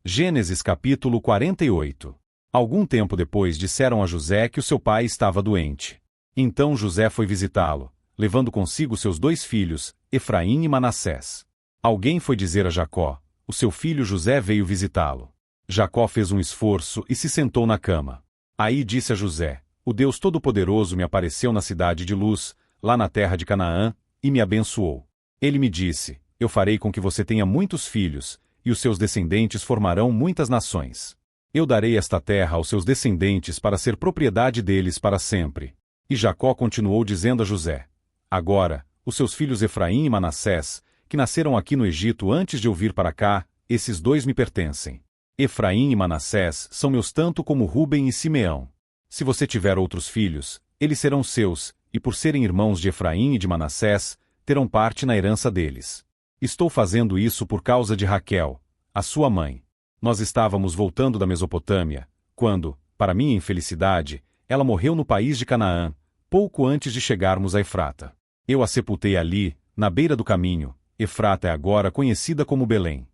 Gênesis capítulo 48. Algum tempo depois disseram a José que o seu pai estava doente. Então José foi visitá-lo, levando consigo seus 2 filhos, Efraim e Manassés. Alguém foi dizer a Jacó: o seu filho José veio visitá-lo. Jacó fez um esforço e se sentou na cama. Aí disse a José: o Deus Todo-Poderoso me apareceu na cidade de Luz, lá na terra de Canaã, e me abençoou. Ele me disse: eu farei com que você tenha muitos filhos, e os seus descendentes formarão muitas nações. Eu darei esta terra aos seus descendentes para ser propriedade deles para sempre. E Jacó continuou dizendo a José: agora, os seus filhos Efraim e Manassés, que nasceram aqui no Egito antes de eu vir para cá, esses 2 me pertencem. Efraim e Manassés são meus tanto como Ruben e Simeão. Se você tiver outros filhos, eles serão seus, e por serem irmãos de Efraim e de Manassés, terão parte na herança deles. Estou fazendo isso por causa de Raquel, a sua mãe. Nós estávamos voltando da Mesopotâmia, quando, para minha infelicidade, ela morreu no país de Canaã, pouco antes de chegarmos a Efrata. Eu a sepultei ali, na beira do caminho. Efrata é agora conhecida como Belém.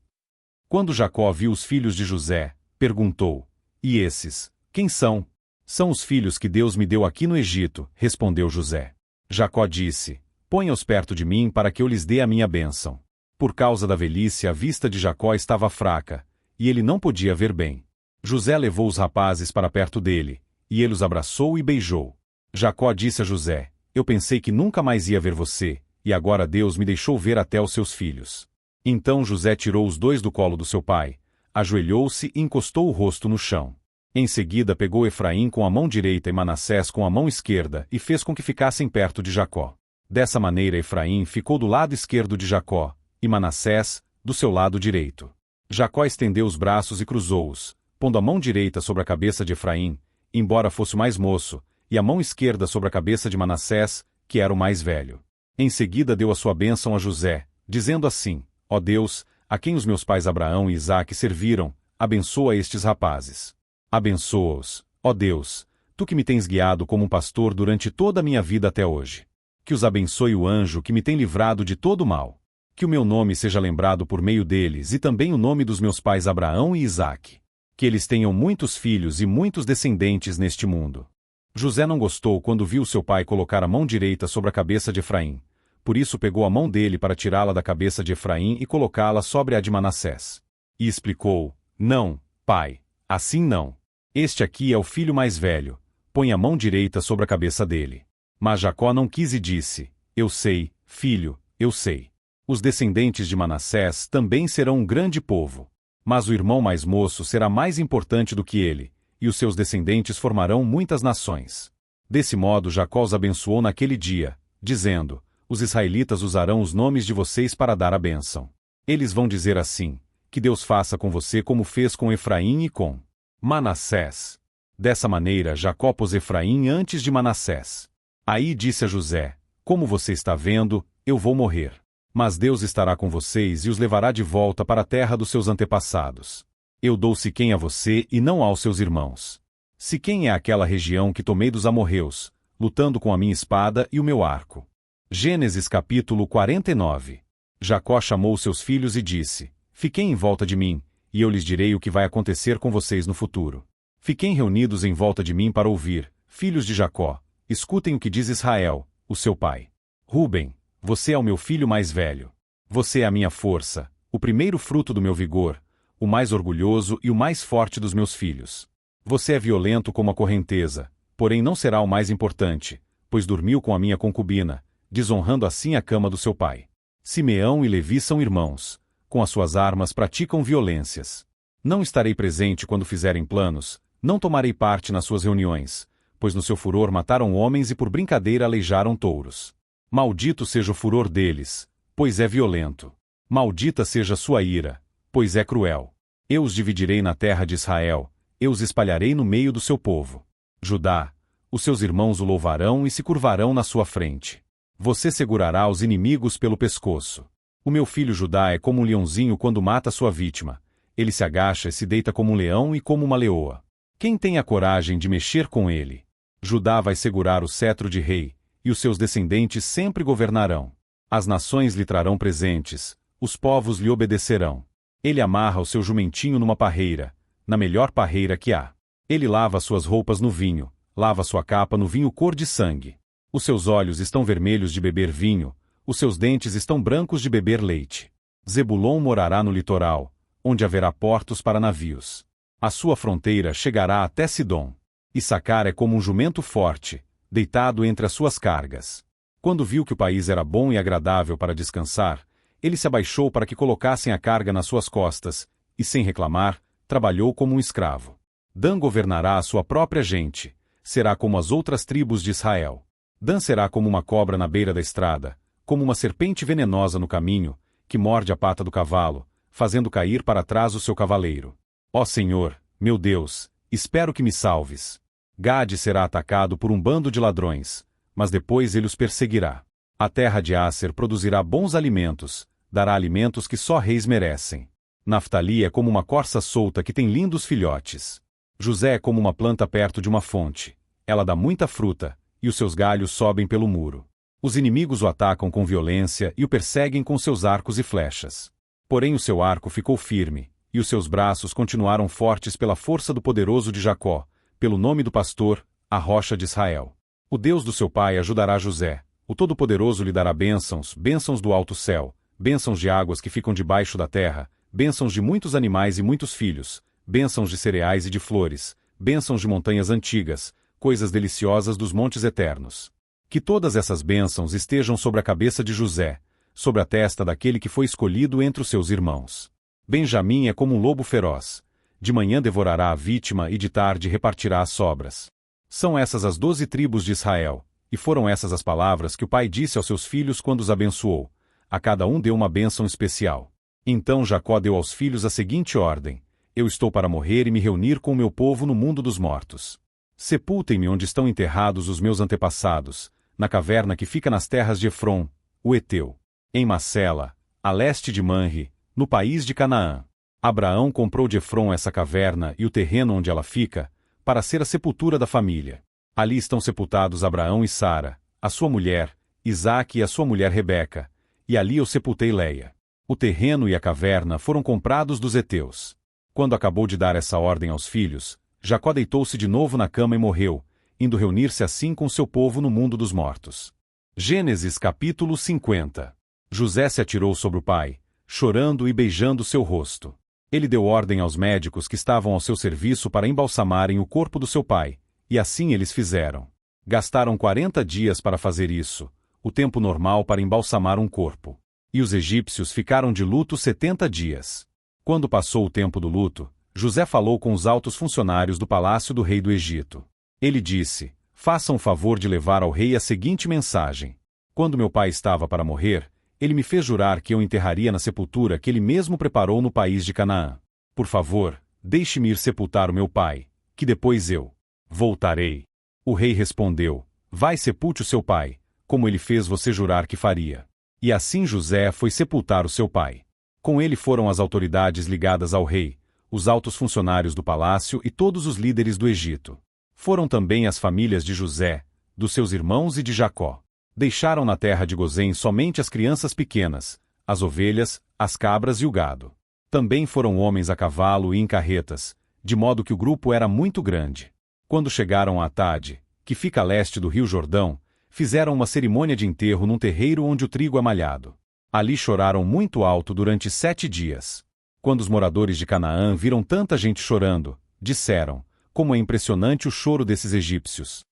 Quando Jacó viu os filhos de José, perguntou: e esses, quem são? São os filhos que Deus me deu aqui no Egito, respondeu José. Jacó disse: ponha-os perto de mim para que eu lhes dê a minha bênção. Por causa da velhice a vista de Jacó estava fraca, e ele não podia ver bem. José levou os rapazes para perto dele, e ele os abraçou e beijou. Jacó disse a José: eu pensei que nunca mais ia ver você, e agora Deus me deixou ver até os seus filhos. Então José tirou os 2 do colo do seu pai, ajoelhou-se e encostou o rosto no chão. Em seguida pegou Efraim com a mão direita e Manassés com a mão esquerda e fez com que ficassem perto de Jacó. Dessa maneira Efraim ficou do lado esquerdo de Jacó, e Manassés, do seu lado direito. Jacó estendeu os braços e cruzou-os, pondo a mão direita sobre a cabeça de Efraim, embora fosse o mais moço, e a mão esquerda sobre a cabeça de Manassés, que era o mais velho. Em seguida deu a sua bênção a José, dizendo assim: ó Deus, a quem os meus pais Abraão e Isaque serviram, abençoa estes rapazes. Abençoa-os, ó Deus, tu que me tens guiado como um pastor durante toda a minha vida até hoje. Que os abençoe o anjo que me tem livrado de todo o mal. Que o meu nome seja lembrado por meio deles e também o nome dos meus pais Abraão e Isaque. Que eles tenham muitos filhos e muitos descendentes neste mundo. José não gostou quando viu seu pai colocar a mão direita sobre a cabeça de Efraim. Por isso pegou a mão dele para tirá-la da cabeça de Efraim e colocá-la sobre a de Manassés. E explicou: não, pai, assim não. Este aqui é o filho mais velho, põe a mão direita sobre a cabeça dele. Mas Jacó não quis e disse: eu sei, filho, eu sei. Os descendentes de Manassés também serão um grande povo. Mas o irmão mais moço será mais importante do que ele, e os seus descendentes formarão muitas nações. Desse modo Jacó os abençoou naquele dia, dizendo: os israelitas usarão os nomes de vocês para dar a bênção. Eles vão dizer assim: que Deus faça com você como fez com Efraim e com Manassés. Dessa maneira Jacó pôs Efraim antes de Manassés. Aí disse a José: como você está vendo, eu vou morrer. Mas Deus estará com vocês e os levará de volta para a terra dos seus antepassados. Eu dou Siquém a você e não aos seus irmãos. Siquém é aquela região que tomei dos amorreus, lutando com a minha espada e o meu arco. Gênesis capítulo 49. Jacó chamou seus filhos e disse: fiquem em volta de mim, e eu lhes direi o que vai acontecer com vocês no futuro. Fiquem reunidos em volta de mim para ouvir, filhos de Jacó, escutem o que diz Israel, o seu pai. Ruben, você é o meu filho mais velho. Você é a minha força, o primeiro fruto do meu vigor, o mais orgulhoso e o mais forte dos meus filhos. Você é violento como a correnteza, porém não será o mais importante, pois dormiu com a minha concubina, desonrando assim a cama do seu pai. Simeão e Levi são irmãos, com as suas armas praticam violências. Não estarei presente quando fizerem planos, não tomarei parte nas suas reuniões, pois no seu furor mataram homens e por brincadeira aleijaram touros. Maldito seja o furor deles, pois é violento. Maldita seja sua ira, pois é cruel. Eu os dividirei na terra de Israel, eu os espalharei no meio do seu povo. Judá, os seus irmãos o louvarão e se curvarão na sua frente. Você segurará os inimigos pelo pescoço. O meu filho Judá é como um leãozinho quando mata sua vítima. Ele se agacha e se deita como um leão e como uma leoa. Quem tem a coragem de mexer com ele? Judá vai segurar o cetro de rei, e os seus descendentes sempre governarão. As nações lhe trarão presentes, os povos lhe obedecerão. Ele amarra o seu jumentinho numa parreira, na melhor parreira que há. Ele lava suas roupas no vinho, lava sua capa no vinho cor de sangue. Os seus olhos estão vermelhos de beber vinho, os seus dentes estão brancos de beber leite. Zebulon morará no litoral, onde haverá portos para navios. A sua fronteira chegará até Sidom. Issacar é como um jumento forte, deitado entre as suas cargas. Quando viu que o país era bom e agradável para descansar, ele se abaixou para que colocassem a carga nas suas costas, e sem reclamar, trabalhou como um escravo. Dan governará a sua própria gente, será como as outras tribos de Israel. Dan será como uma cobra na beira da estrada, como uma serpente venenosa no caminho, que morde a pata do cavalo, fazendo cair para trás o seu cavaleiro. Ó Senhor, meu Deus, espero que me salves. Gade será atacado por um bando de ladrões, mas depois ele os perseguirá. A terra de Asser produzirá bons alimentos, dará alimentos que só reis merecem. Naftali é como uma corça solta que tem lindos filhotes. José é como uma planta perto de uma fonte. Ela dá muita fruta, e os seus galhos sobem pelo muro. Os inimigos o atacam com violência e o perseguem com seus arcos e flechas. Porém o seu arco ficou firme, e os seus braços continuaram fortes pela força do poderoso de Jacó, pelo nome do pastor, a rocha de Israel. O Deus do seu pai ajudará José. O Todo-Poderoso lhe dará bênçãos, bênçãos do alto céu, bênçãos de águas que ficam debaixo da terra, bênçãos de muitos animais e muitos filhos, bênçãos de cereais e de flores, bênçãos de montanhas antigas, coisas deliciosas dos montes eternos. Que todas essas bênçãos estejam sobre a cabeça de José, sobre a testa daquele que foi escolhido entre os seus irmãos. Benjamim é como um lobo feroz. De manhã devorará a vítima e de tarde repartirá as sobras. São essas as 12 tribos de Israel, e foram essas as palavras que o pai disse aos seus filhos quando os abençoou. A cada um deu uma bênção especial. Então Jacó deu aos filhos a seguinte ordem: Eu estou para morrer e me reunir com o meu povo no mundo dos mortos. Sepultem-me onde estão enterrados os meus antepassados, na caverna que fica nas terras de Efron, o Heteu, em Macela, a leste de Manre, no país de Canaã. Abraão comprou de Efron essa caverna e o terreno onde ela fica, para ser a sepultura da família. Ali estão sepultados Abraão e Sara, a sua mulher, Isaque e a sua mulher Rebeca, e ali eu sepultei Leia. O terreno e a caverna foram comprados dos heteus. Quando acabou de dar essa ordem aos filhos, Jacó deitou-se de novo na cama e morreu, indo reunir-se assim com seu povo no mundo dos mortos. Gênesis capítulo 50. José se atirou sobre o pai, chorando e beijando seu rosto. Ele deu ordem aos médicos que estavam ao seu serviço para embalsamarem o corpo do seu pai, e assim eles fizeram. Gastaram 40 dias para fazer isso, o tempo normal para embalsamar um corpo. E os egípcios ficaram de luto 70 dias. Quando passou o tempo do luto, José falou com os altos funcionários do palácio do rei do Egito. Ele disse: Façam o favor de levar ao rei a seguinte mensagem. Quando meu pai estava para morrer, ele me fez jurar que eu enterraria na sepultura que ele mesmo preparou no país de Canaã. Por favor, deixe-me ir sepultar o meu pai, que depois eu voltarei. O rei respondeu: Vai, sepulte o seu pai, como ele fez você jurar que faria. E assim José foi sepultar o seu pai. Com ele foram as autoridades ligadas ao rei, os altos funcionários do palácio e todos os líderes do Egito. Foram também as famílias de José, dos seus irmãos e de Jacó. Deixaram na terra de Gozém somente as crianças pequenas, as ovelhas, as cabras e o gado. Também foram homens a cavalo e em carretas, de modo que o grupo era muito grande. Quando chegaram a Atade, que fica a leste do rio Jordão, fizeram uma cerimônia de enterro num terreiro onde o trigo é malhado. Ali choraram muito alto durante 7 dias. Quando os moradores de Canaã viram tanta gente chorando, disseram: Como é impressionante o choro desses egípcios.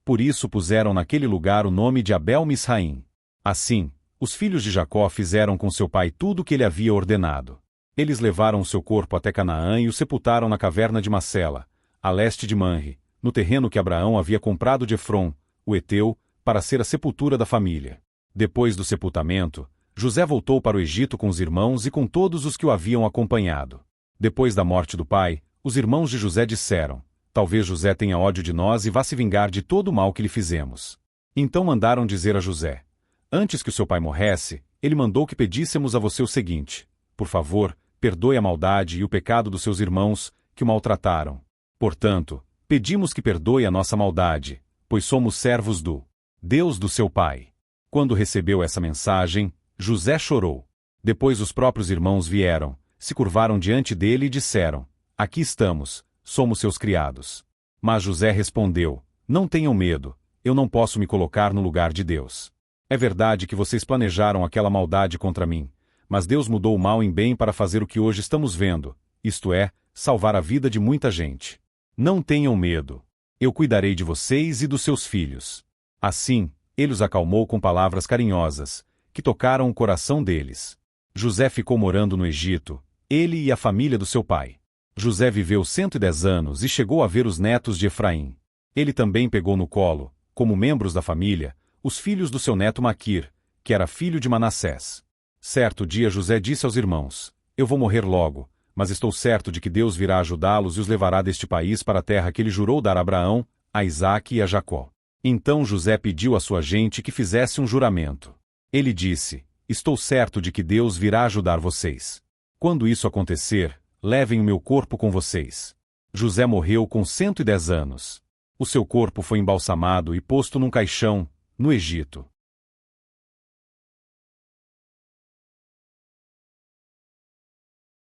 Por isso puseram naquele lugar o nome de Abel-Misraim. Assim, os filhos de Jacó fizeram com seu pai tudo o que ele havia ordenado. Eles levaram seu corpo até Canaã e o sepultaram na caverna de Macela, a leste de Manre, no terreno que Abraão havia comprado de Efron, o Heteu, para ser a sepultura da família. Depois do sepultamento, José voltou para o Egito com os irmãos e com todos os que o haviam acompanhado. Depois da morte do pai, os irmãos de José disseram: Talvez José tenha ódio de nós e vá se vingar de todo o mal que lhe fizemos. Então mandaram dizer a José: Antes que o seu pai morresse, ele mandou que pedíssemos a você o seguinte: Por favor, perdoe a maldade e o pecado dos seus irmãos, que o maltrataram. Portanto, pedimos que perdoe a nossa maldade, pois somos servos do Deus do seu pai. Quando recebeu essa mensagem, José chorou. Depois os próprios irmãos vieram, se curvaram diante dele e disseram: Aqui estamos, somos seus criados. Mas José respondeu: Não tenham medo, eu não posso me colocar no lugar de Deus. É verdade que vocês planejaram aquela maldade contra mim, mas Deus mudou o mal em bem para fazer o que hoje estamos vendo, isto é, salvar a vida de muita gente. Não tenham medo. Eu cuidarei de vocês e dos seus filhos. Assim, ele os acalmou com palavras carinhosas, que tocaram o coração deles. José ficou morando no Egito, ele e a família do seu pai. José viveu 110 anos e chegou a ver os netos de Efraim. Ele também pegou no colo, como membros da família, os filhos do seu neto Maquir, que era filho de Manassés. Certo dia José disse aos irmãos: Eu vou morrer logo, mas estou certo de que Deus virá ajudá-los e os levará deste país para a terra que ele jurou dar a Abraão, a Isaque e a Jacó. Então José pediu à sua gente que fizesse um juramento. Ele disse: Estou certo de que Deus virá ajudar vocês. Quando isso acontecer, levem o meu corpo com vocês. José morreu com 110 anos. O seu corpo foi embalsamado e posto num caixão, no Egito.